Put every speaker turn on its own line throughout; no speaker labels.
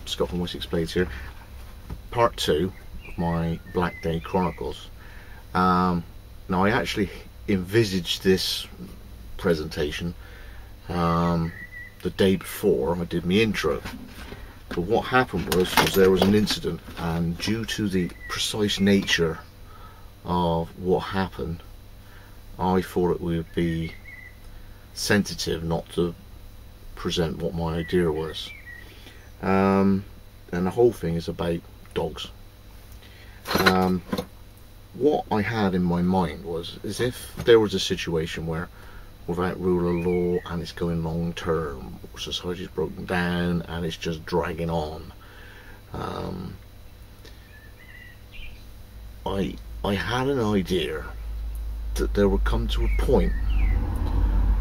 Scott from Wessex Blades here. Part 2 of my Black Day Chronicles. Now I actually envisaged this presentation the day before I did my intro. But what happened was there was an incident, and due to the precise nature of what happened, I thought it would be sensitive not to present what my idea was. And the whole thing is about dogs. What I had in my mind was as if there was a situation where, without rule of law, and it's going long term, society's broken down and it's just dragging on. I had an idea that there would come to a point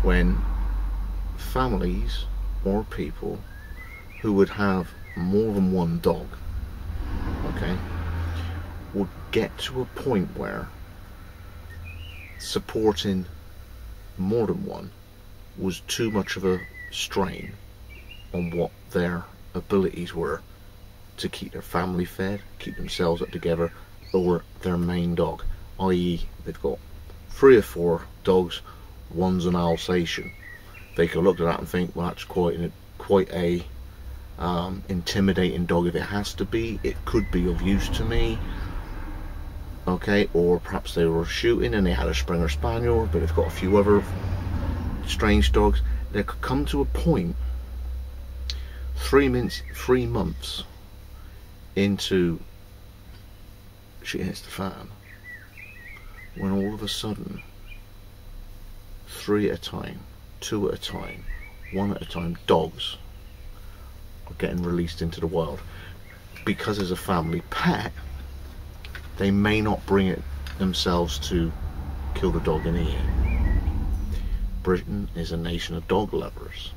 when families or people who would have more than one dog, okay, would get to a point where supporting more than one was too much of a strain on what their abilities were to keep their family fed, keep themselves up together, or their main dog, i.e. they've got 3 or 4 dogs, one's an Alsatian. They could look at that and think, well, that's quite a intimidating dog. If it has to be, it could be of use to me. Okay, or perhaps they were shooting and they had a Springer Spaniel, but they've got a few other strange dogs. There could come to a point 3 months into shit hits the fan, when all of a sudden 3 at a time, 2 at a time, 1 at a time, dogs are getting released into the wild. Because as a family pet, they may not bring it themselves to kill the dog in the end. Britain is a nation of dog lovers.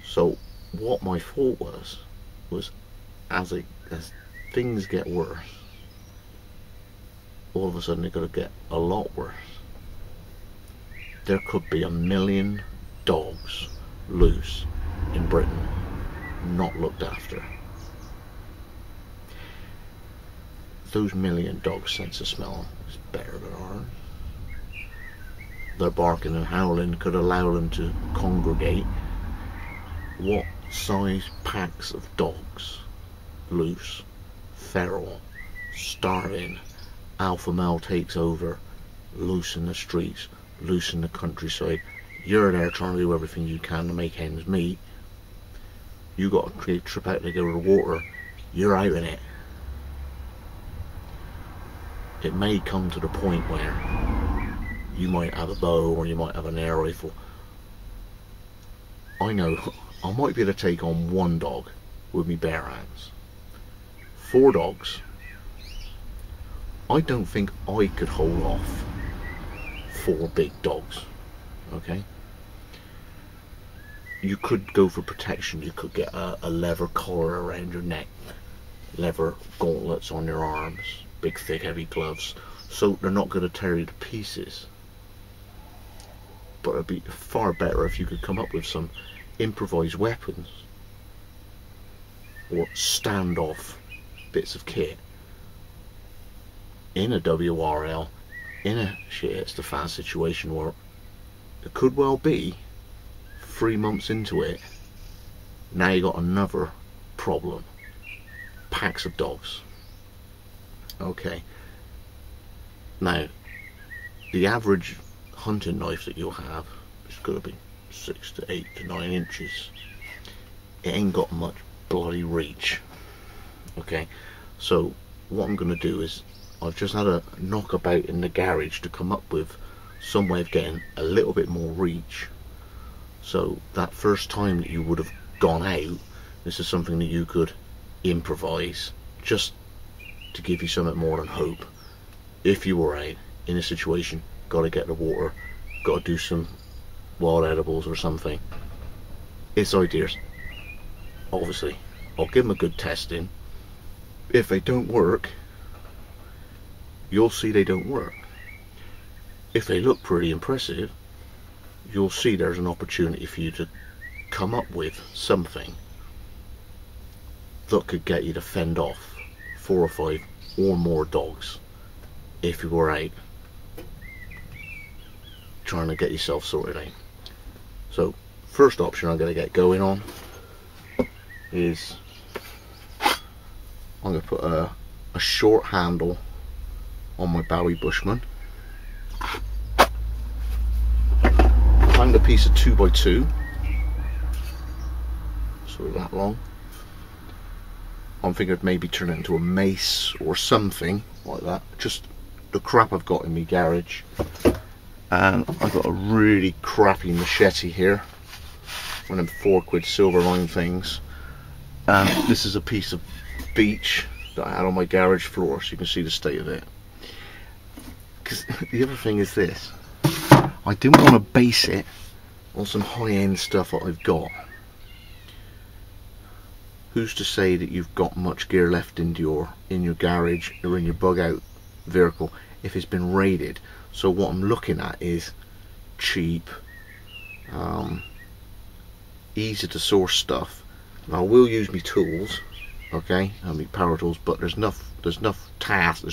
So what my thought was as things get worse, all of a sudden they're going to get a lot worse. There could be 1 million dogs loose in Britain, not looked after. Those 1 million dogs' sense of smell is better than ours. Their barking and howling could allow them to congregate. What size packs of dogs, loose, feral, starving, alpha male takes over, loose in the streets, loose in the countryside. You're there trying to do everything you can to make ends meet. You got a trip out to go to the water, you're out in it. It may come to the point where you might have a bow or you might have an air rifle. I know I might be able to take on 1 dog with me bare hands. 4 dogs, I don't think I could hold off 4 big dogs. Okay, you could go for protection. You could get a leather collar around your neck, leather gauntlets on your arms, big thick heavy gloves, so they're not going to tear you to pieces. But it'd be far better if you could come up with some improvised weapons or standoff bits of kit in a WRL, in a shit hits the fan situation where it could well be 3 months into it, now you got another problem: packs of dogs. Okay, now the average hunting knife that you'll have is going to be 6 to 8 to 9 inches. It ain't got much bloody reach. Okay, so what I'm going to do is, I've just had a knockabout in the garage to come up with some way of getting a little bit more reach, so that first time that you would have gone out, this is something that you could improvise, just to give you something more than hope. If you were out in a situation, got to get the water, got to do some wild edibles or something, it's ideas. Obviously I'll give them a good testing. If they don't work, you'll see they don't work. If they look pretty impressive, you'll see there's an opportunity for you to come up with something that could get you to fend off 4 or 5 or more dogs if you were out trying to get yourself sorted out. So first option I'm going to get going on is I'm going to put a short handle on my Bowie Bushman, find a piece of 2x2, so that long. I'm thinking of maybe turn it into a mace or something like that, just the crap I've got in my garage. And I've got a really crappy machete here, one of them £4 silver line things, and this is a piece of beech that I had on my garage floor, so you can see the state of it. Because the other thing is this, I didn't want to base it on some high-end stuff that I've got. Who's to say that you've got much gear left in your garage or in your bug out vehicle if it's been raided? So what I'm looking at is cheap, easy to source stuff. Now I will use my tools, okay, and my power tools, but there's no task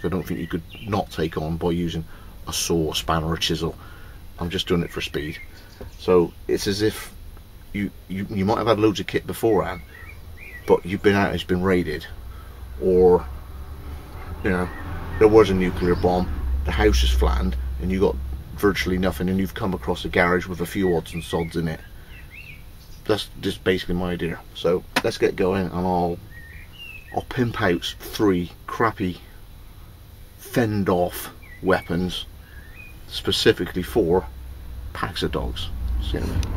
I don't think you could not take on by using a saw, a spanner, or a chisel. I'm just doing it for speed. So it's as if you might have had loads of kit beforehand, but you've been out, it's been raided, or you know, there was a nuclear bomb, the house is flattened, and you got virtually nothing, and you've come across a garage with a few odds and sods in it. That's just basically my idea. So let's get going, and I'll pimp out 3 crappy fend off weapons specifically for packs of dogs. See you in a minute.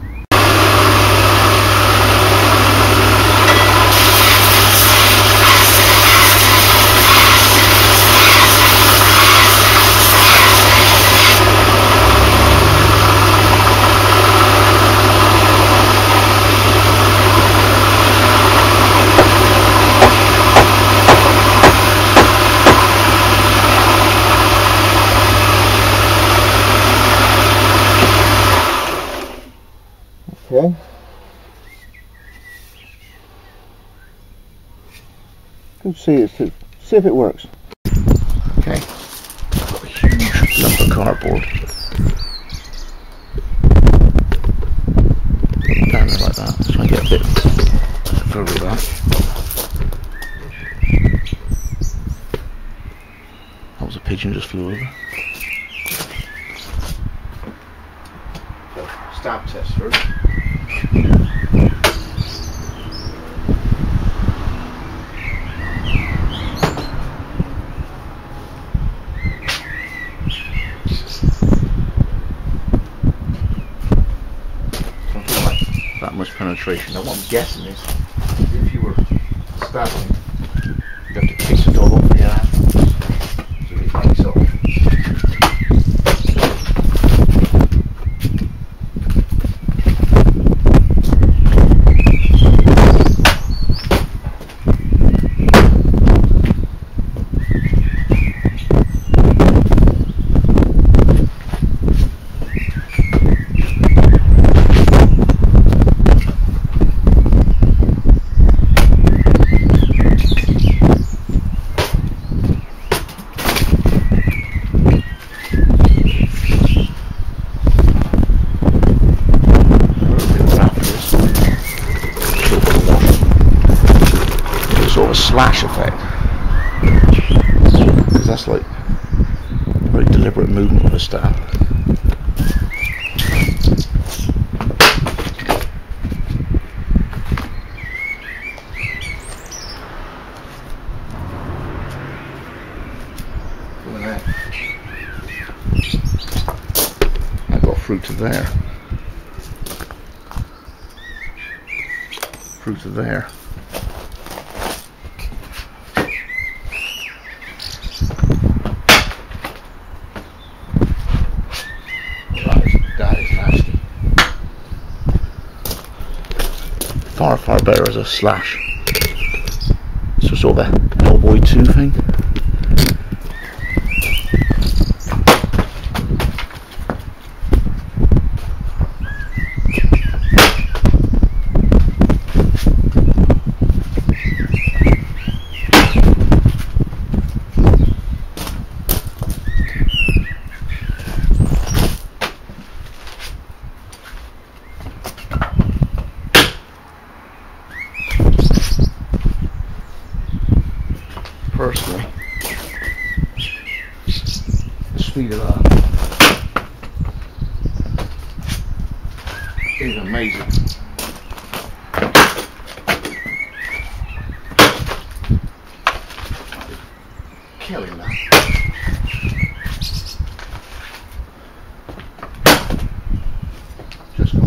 Okay. Let's see if it works. Okay. Got a huge lump of cardboard. Down there like that. Let's try and get a bit further back. That was a pigeon just flew over. So, stab test first. That much penetration. Now what I'm guessing is, if you were stabbing, you'd have to kick the dog off your ass so it takes off. Slash effect, because that's like a very deliberate movement with a stab. I got through to there, through to there. Far better as a slash. So sort of a Hellboy 2 thing. personally, the speed of that is amazing. Killing that. Just go.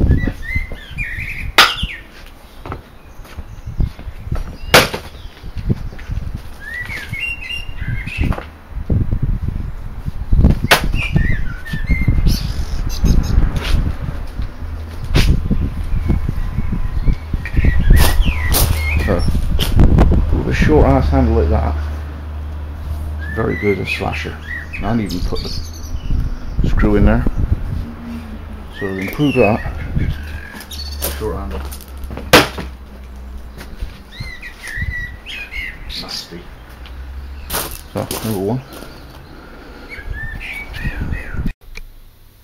So, with a short ass handle like that, it's very good as a slasher. And I need to put the screw in there. So to improve that, short handle. Nasty. So, number one.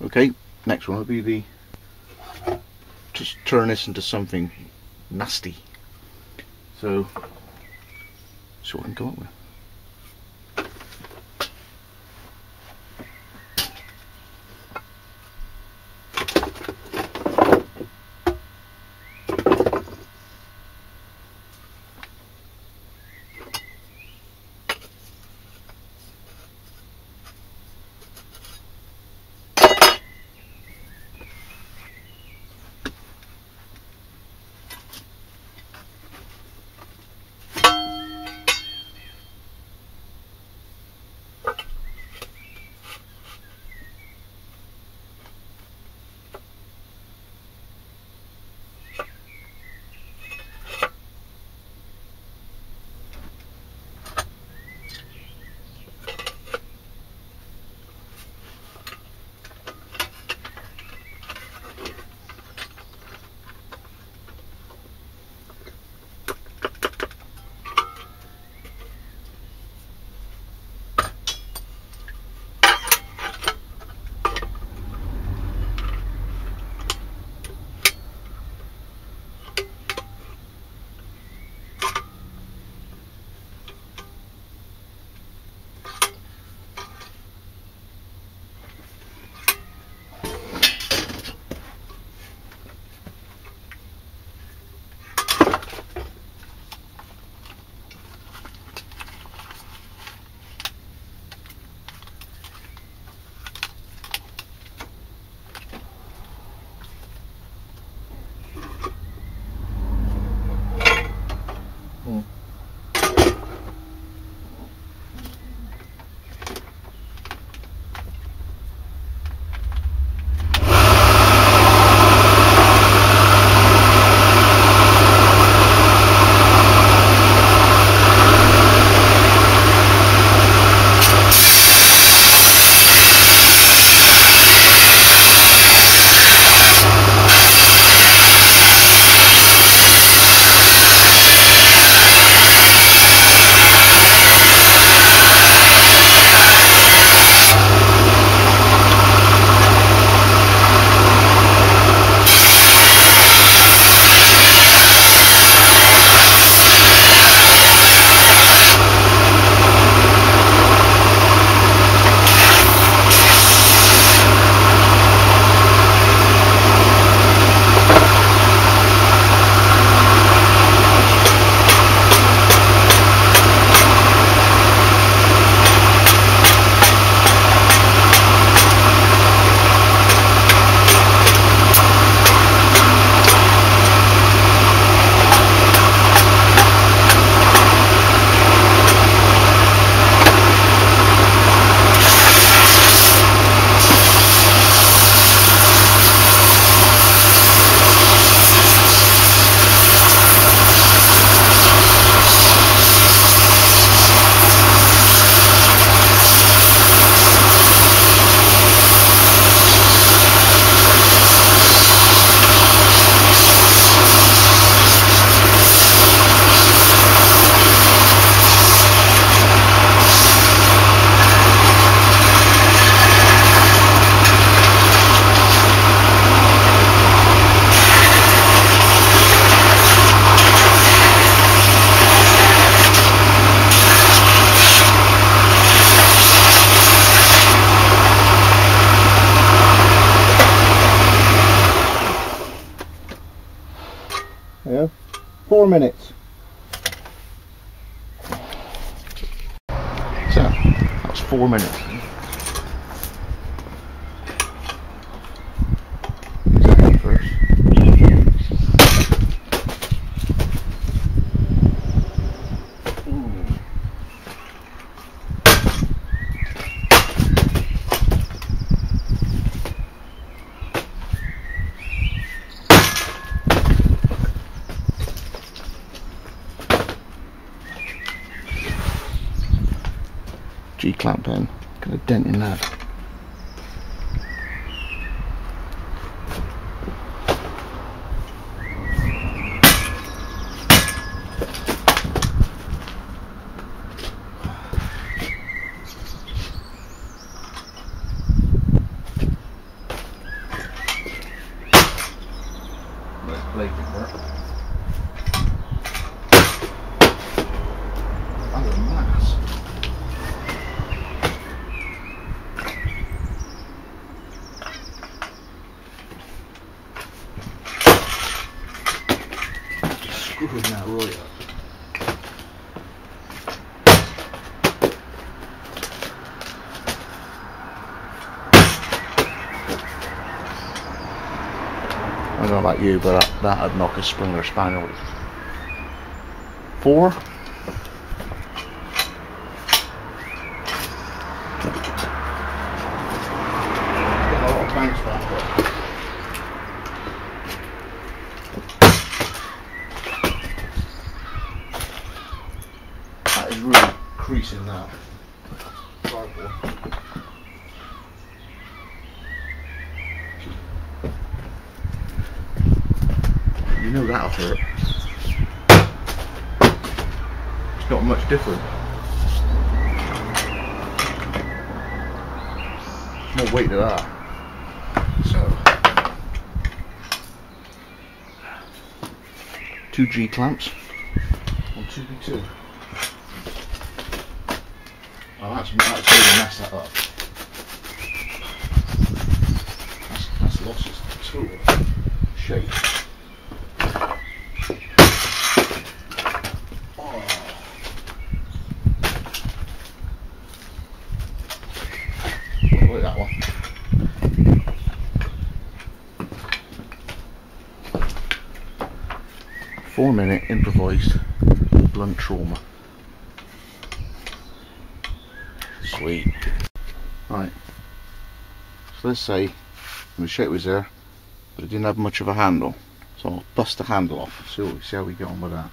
Okay, next one will be the, just turn this into something nasty. So, see what I can come up with.
4 minutes.
So, that was 4 minutes. First. G-clamp pen, got a dent in that. Screwing that right up. I don't know about you, but that'd knock a Springer Spaniel. 4. Get a lot of bounce back there. That is really creasing that. You know that'll hurt. It's not much different. More weight to that. So 2 G clamps on 2B2. Oh, that's really messed that up. That's lost its total shape. Look at that one. Four-minute improvised blunt trauma. Sweet. Right. So let's say the shape was there, but it didn't have much of a handle. So I'll bust the handle off. See how we get on with that.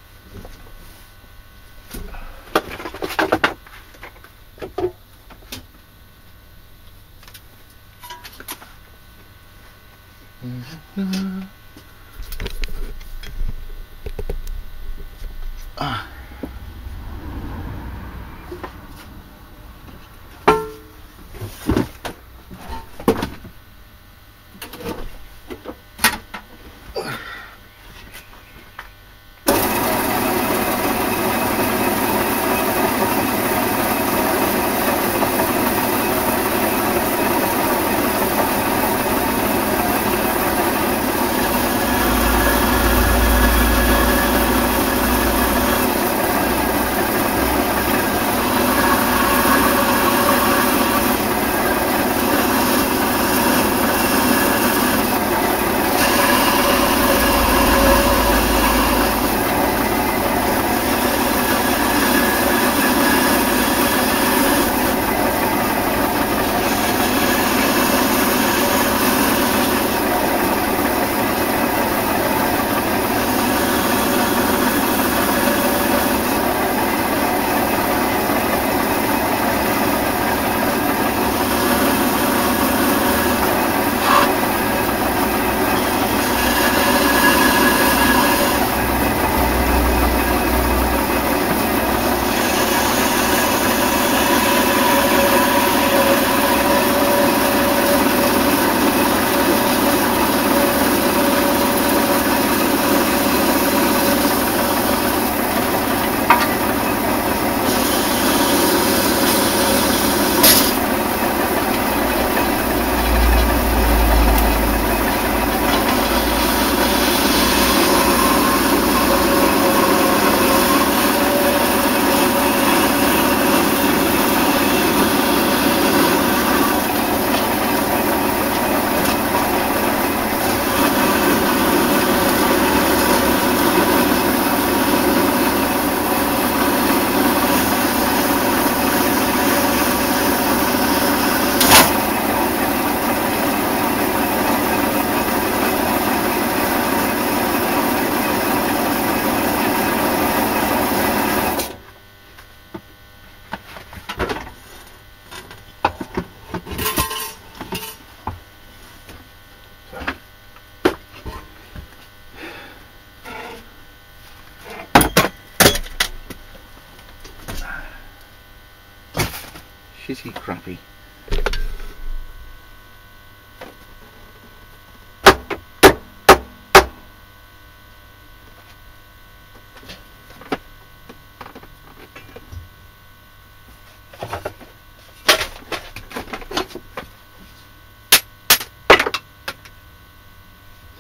titty crappy.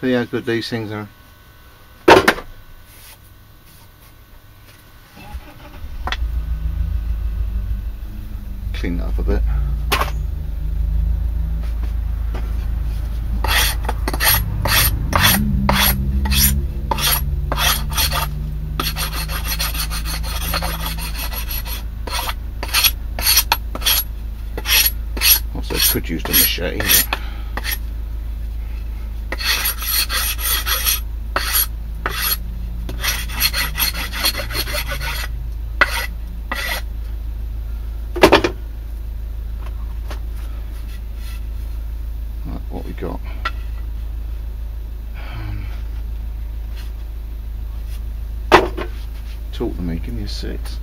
See how good these things are. Clean that up a bit. Also could use the machete. But what we got? Talk to me, give me a 6.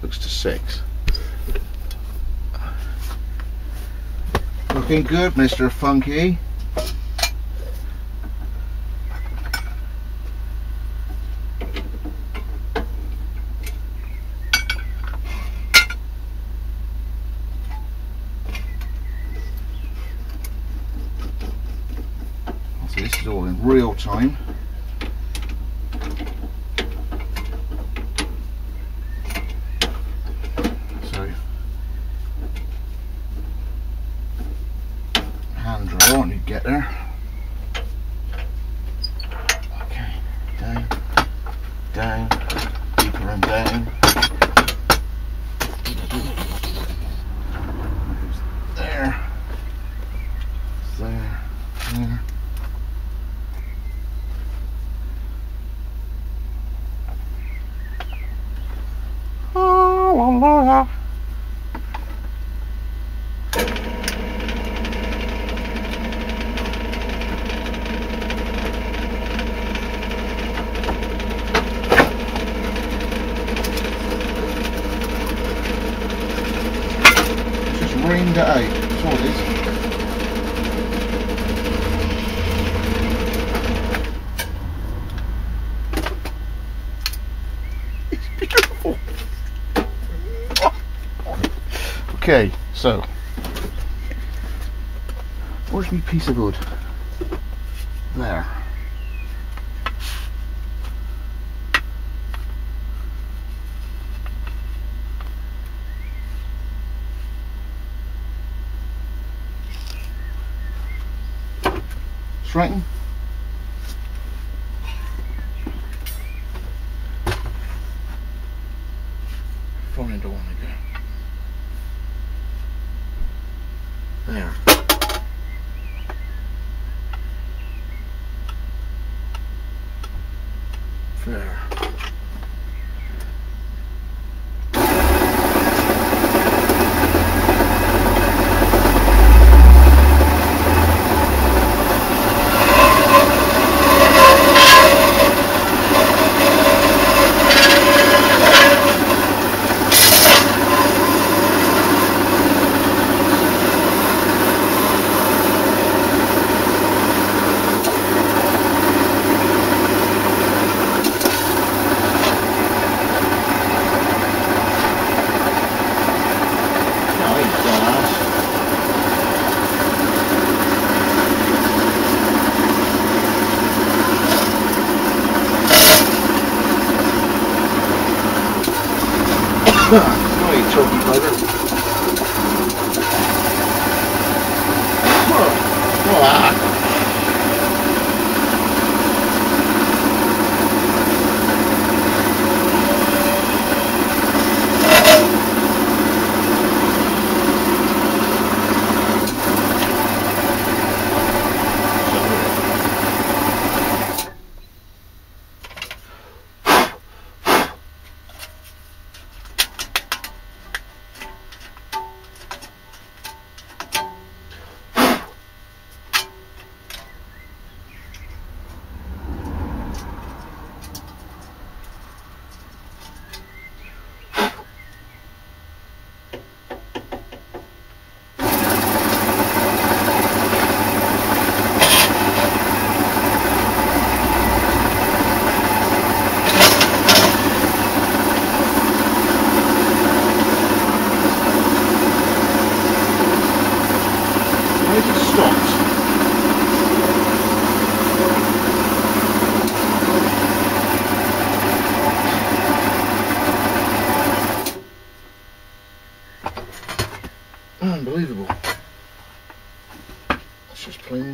Looks to 6. Looking good, Mr. Funky. So this is all in real time. So hand draw when you get there. Okay, down, down, deeper and down. There, there, there. Just ringed it out, that's all it is. It's beautiful. Okay, so where's my piece of wood? There. Straighten. Front end one again. There. There. Oh, you talking bugger.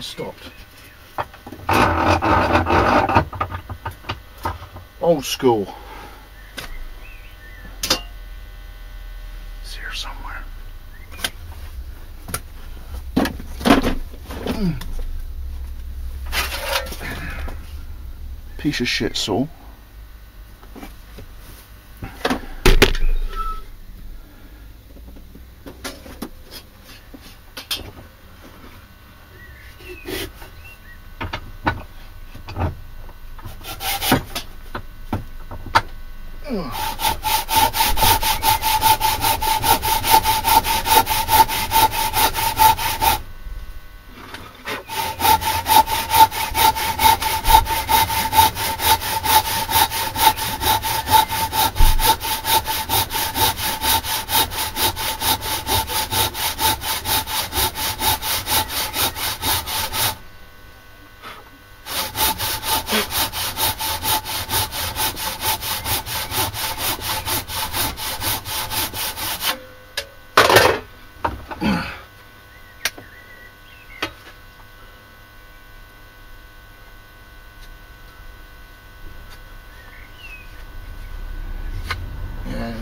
stopped. Old school. It's here somewhere. Piece of shit saw.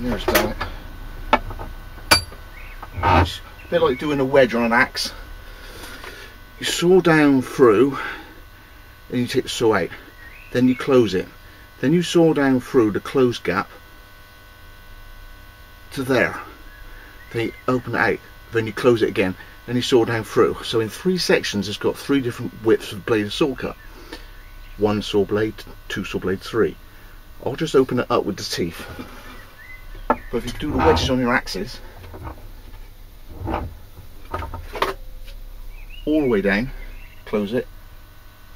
There's done it. It's a bit like doing a wedge on an axe. You saw down through, then you take the saw out, then you close it, then you saw down through the closed gap to there, then you open it out, then you close it again, then you saw down through. So in 3 sections it's got 3 different widths of blade of saw cut. 1 saw blade, 2 saw blade, 3. I'll just open it up with the teeth. But if you do the wedges on your axes, all the way down, close it,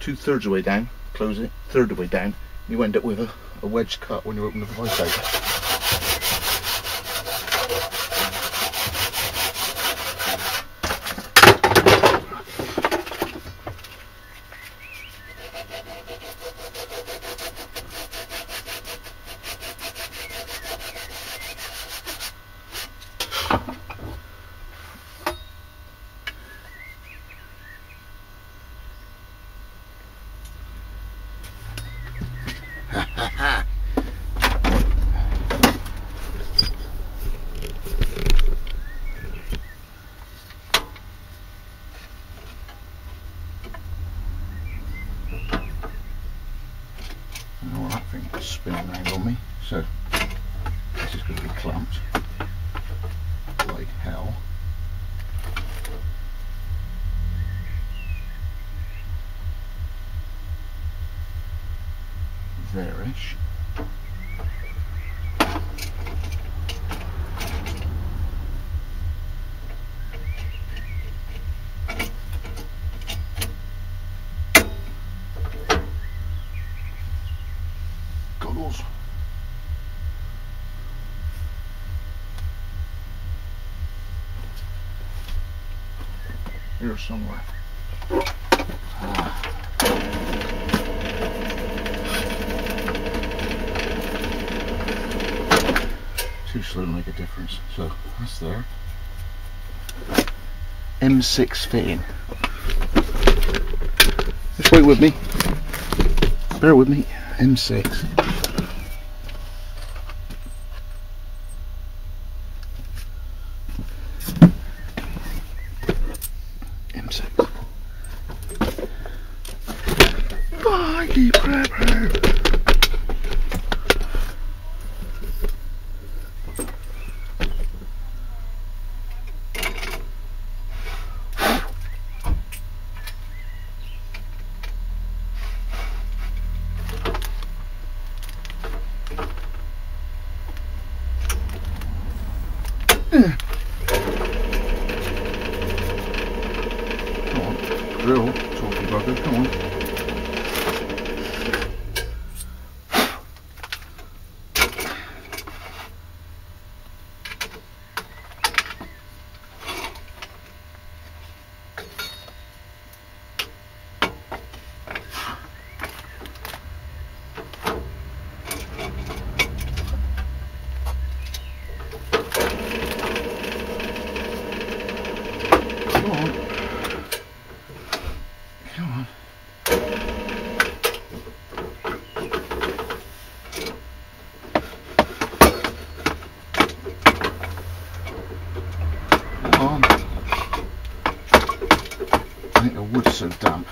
2/3 of the way down, close it, 1/3 of the way down, you end up with a wedge cut when you open the vice out. Spinning around on me, so this is going to be clamped like hell. There-ish. Goggles. Here somewhere. Too slow to make a difference. So that's there. M6 fitting. Just wait with me. Bear with me. M6. M6. Buggy prepper. Come on, drill, talky bugger, come on. so damp.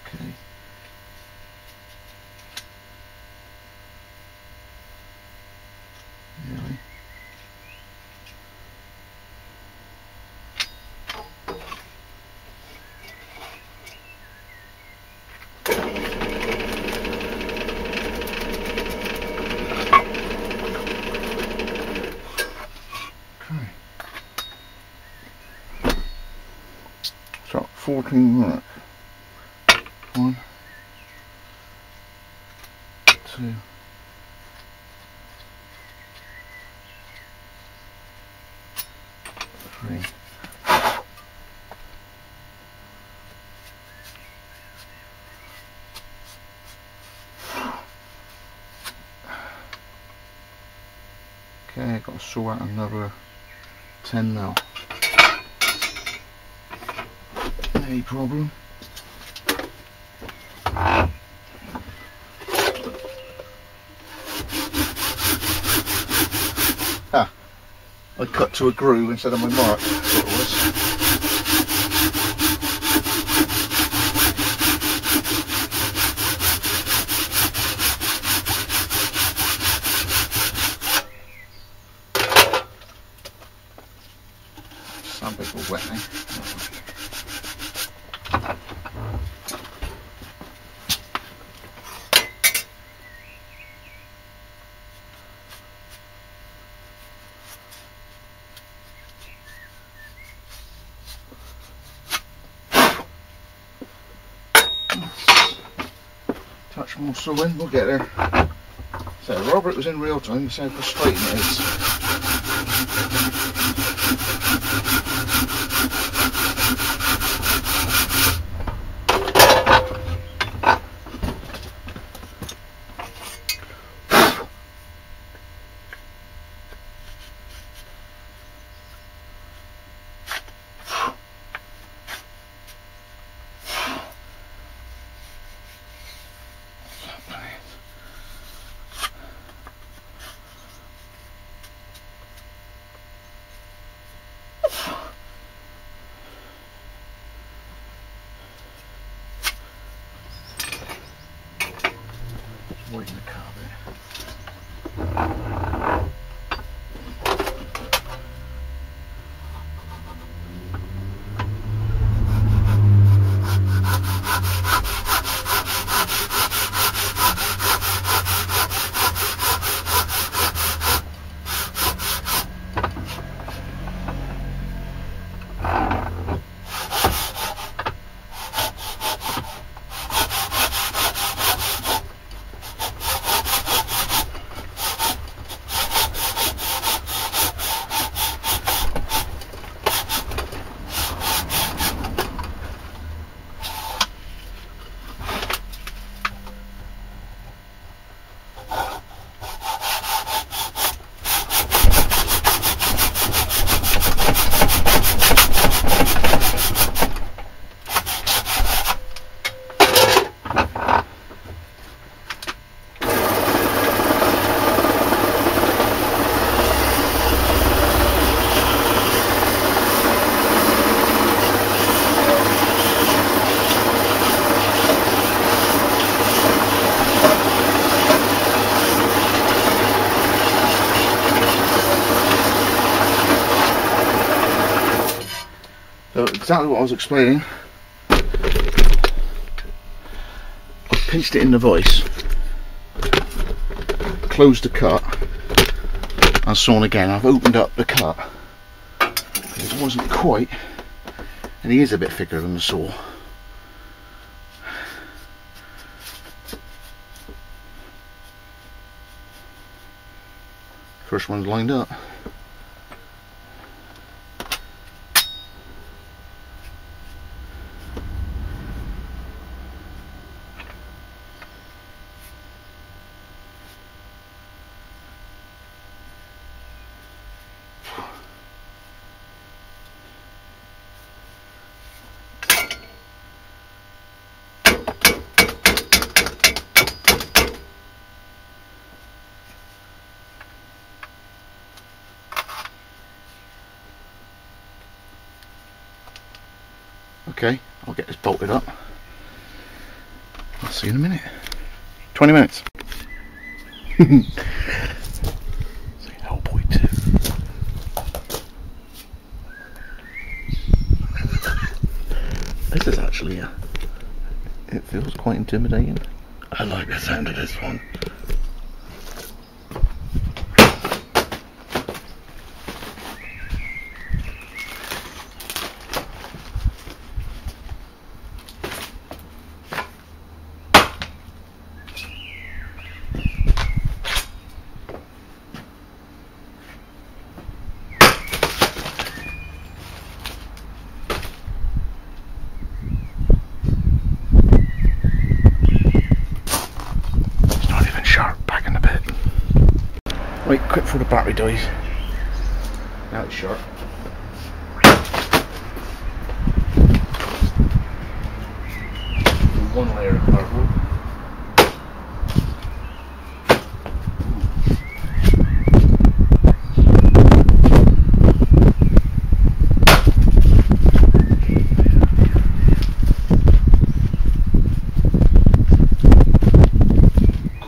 Okay. Really? So 14 minutes. 1, 2, 3. Okay, I've got to saw out another 10 now. Any problem? Ah, I cut to a groove instead of my mark. That's what it was. Sandpaper wet now. Touch more sewing, we'll get there. So Robert was in real time, you see how frustrating it is. Wait in the car there. So exactly what I was explaining. I pinched it in the vise, closed the cut, and sawn again. I've opened up the cut. It wasn't quite, and he is a bit thicker than the saw. First one's lined up. Okay, I'll get this bolted up. I'll see you in a minute. 20 minutes. See, Hellboy 2. This is actually it feels quite intimidating. I like the sound of this one. Right, quick before the battery dies. Now it's sharp. One layer of cardboard.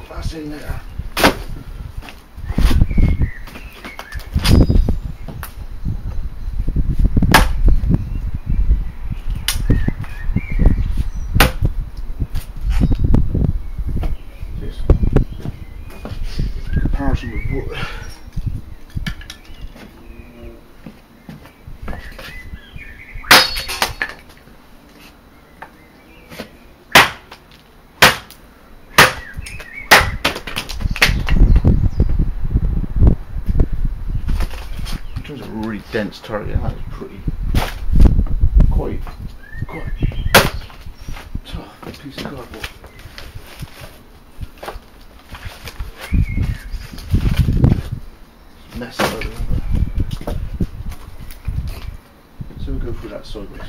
That's in there. Comparison with wood. In terms of a really dense target, that is pretty quite tough piece of cardboard. Mess out of it. So we'll go through that sideways.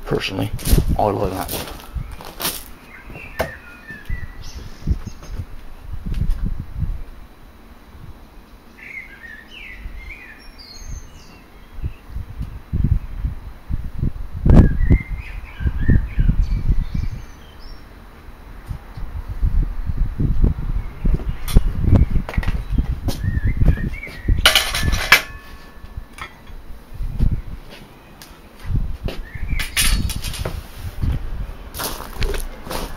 Personally, I like that one.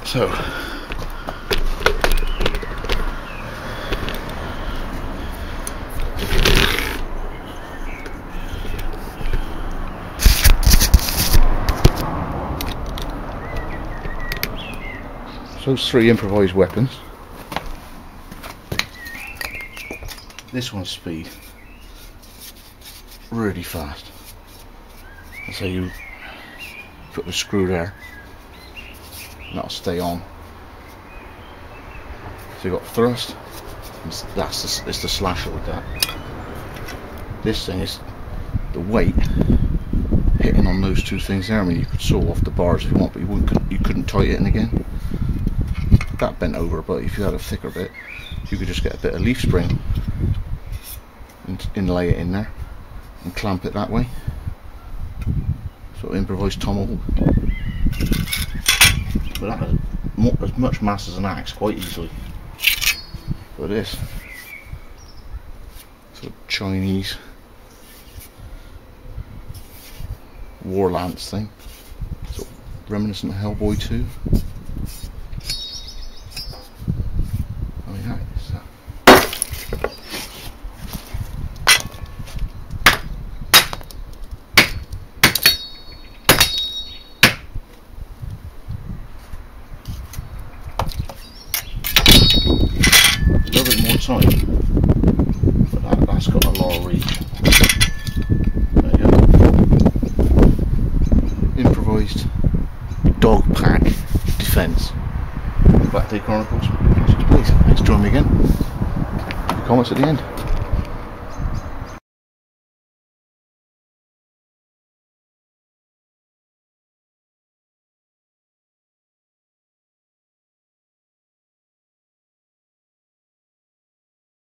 So those 3 improvised weapons. This one's speed. Really fast. So you put the screw there. And that'll stay on. So you've got thrust. It's the slasher with that. This thing is the weight hitting on those 2 things there. I mean, you could saw off the bars if you want, but you couldn't tighten it in again. That bent over, but if you had a thicker bit, you could just get a bit of leaf spring and inlay it in there and clamp it that way. So improvised tomahawk. But that has as much mass as an axe quite easily. But this sort of Chinese war lance thing, sort of reminiscent of Hellboy 2. I mean, that is a little bit more tight, but that's got a lot of reach. There you go. Improvised dog pack defence. Back to the Chronicles. Please, thanks for joining me again. Comments at the end.